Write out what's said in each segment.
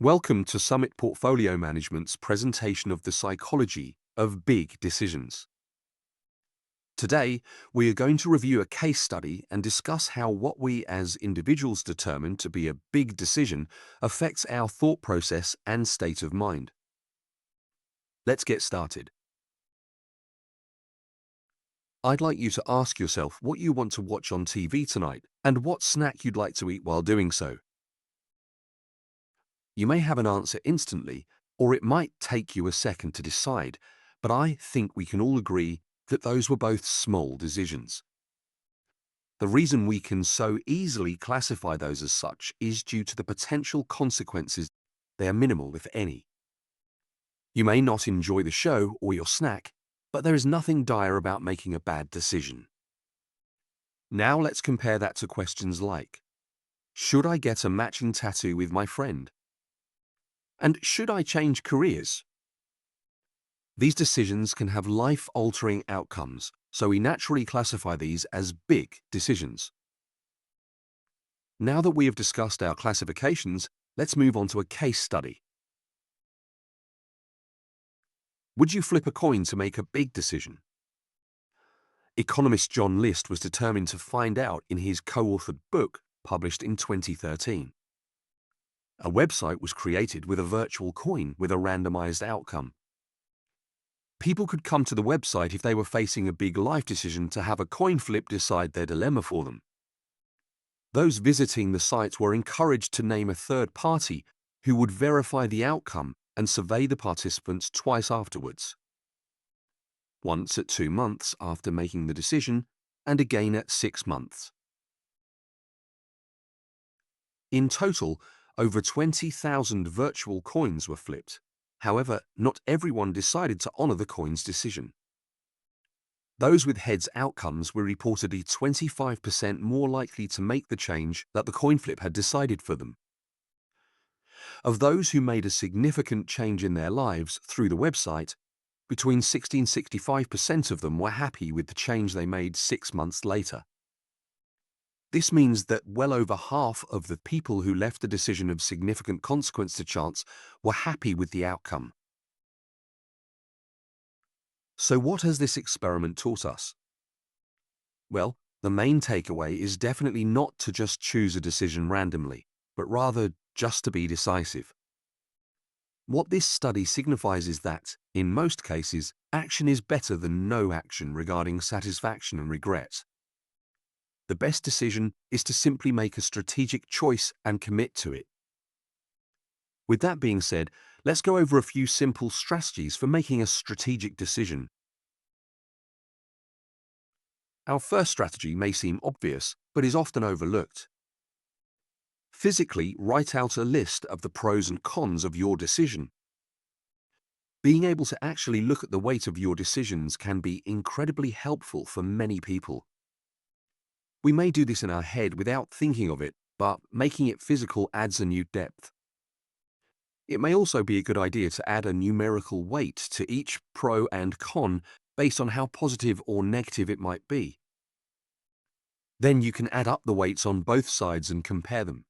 Welcome to Summit Portfolio Management's presentation of the psychology of big decisions. Today, we are going to review a case study and discuss how what we as individuals determine to be a big decision affects our thought process and state of mind. Let's get started. I'd like you to ask yourself what you want to watch on TV tonight and what snack you'd like to eat while doing so. You may have an answer instantly, or it might take you a second to decide, but I think we can all agree that those were both small decisions. The reason we can so easily classify those as such is due to the potential consequences. They are minimal, if any. You may not enjoy the show or your snack, but there is nothing dire about making a bad decision. Now let's compare that to questions like, should I get a matching tattoo with my friend? And should I change careers? These decisions can have life-altering outcomes, so we naturally classify these as big decisions. Now that we have discussed our classifications, let's move on to a case study. Would you flip a coin to make a big decision? Economist John List was determined to find out in his co-authored book published in 2013. A website was created with a virtual coin with a randomized outcome. People could come to the website if they were facing a big life decision to have a coin flip decide their dilemma for them. Those visiting the site were encouraged to name a third party who would verify the outcome and survey the participants twice afterwards. Once at 2 months after making the decision, and again at 6 months. In total, over 20,000 virtual coins were flipped. However, not everyone decided to honor the coin's decision. Those with heads outcomes were reportedly 25% more likely to make the change that the coin flip had decided for them. Of those who made a significant change in their lives through the website, between 60 and 65% of them were happy with the change they made 6 months later. This means that well over half of the people who left a decision of significant consequence to chance were happy with the outcome. So what has this experiment taught us? Well, the main takeaway is definitely not to just choose a decision randomly, but rather just to be decisive. What this study signifies is that, in most cases, action is better than no action regarding satisfaction and regret. The best decision is to simply make a strategic choice and commit to it. With that being said, let's go over a few simple strategies for making a strategic decision. Our first strategy may seem obvious, but is often overlooked. Physically, write out a list of the pros and cons of your decision. Being able to actually look at the weight of your decisions can be incredibly helpful for many people. We may do this in our head without thinking of it, but making it physical adds a new depth. It may also be a good idea to add a numerical weight to each pro and con based on how positive or negative it might be. Then you can add up the weights on both sides and compare them.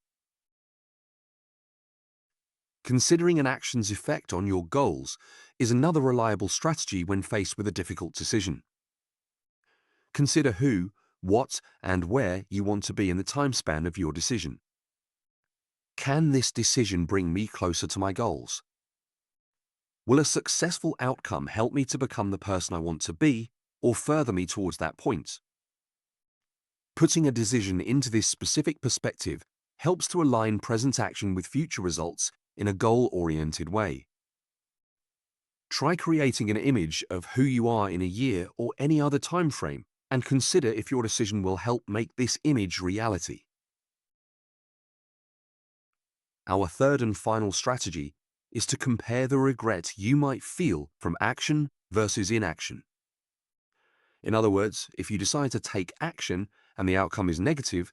Considering an action's effect on your goals is another reliable strategy when faced with a difficult decision. Consider who, what, and where you want to be in the time span of your decision. Can this decision bring me closer to my goals? Will a successful outcome help me to become the person I want to be, or further me towards that point? Putting a decision into this specific perspective helps to align present action with future results in a goal-oriented way. Try creating an image of who you are in a year or any other time frame, and consider if your decision will help make this image reality. Our third and final strategy is to compare the regret you might feel from action versus inaction. In other words, if you decide to take action and the outcome is negative,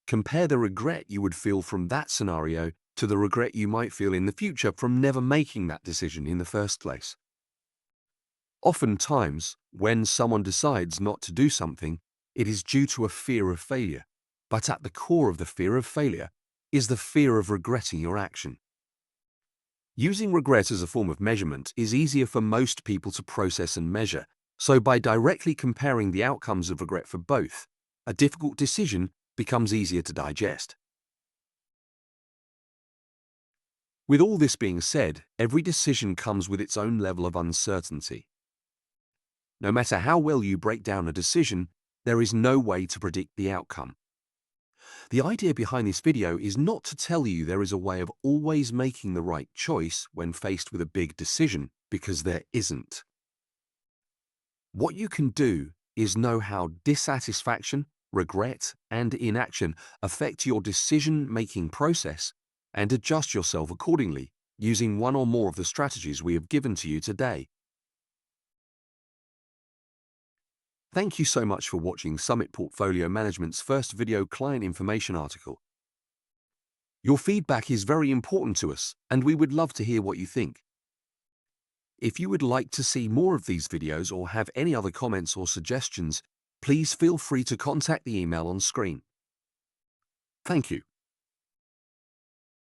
compare the regret you would feel from that scenario to the regret you might feel in the future from never making that decision in the first place. Oftentimes, when someone decides not to do something, it is due to a fear of failure, but at the core of the fear of failure is the fear of regretting your action. Using regret as a form of measurement is easier for most people to process and measure, so by directly comparing the outcomes of regret for both, a difficult decision becomes easier to digest. With all this being said, every decision comes with its own level of uncertainty. No matter how well you break down a decision, there is no way to predict the outcome. The idea behind this video is not to tell you there is a way of always making the right choice when faced with a big decision, because there isn't. What you can do is know how dissatisfaction, regret, and inaction affect your decision-making process and adjust yourself accordingly using one or more of the strategies we have given to you today. Thank you so much for watching Summit Portfolio Management's first video client information article. Your feedback is very important to us, and we would love to hear what you think. If you would like to see more of these videos or have any other comments or suggestions, please feel free to contact the email on screen. Thank you.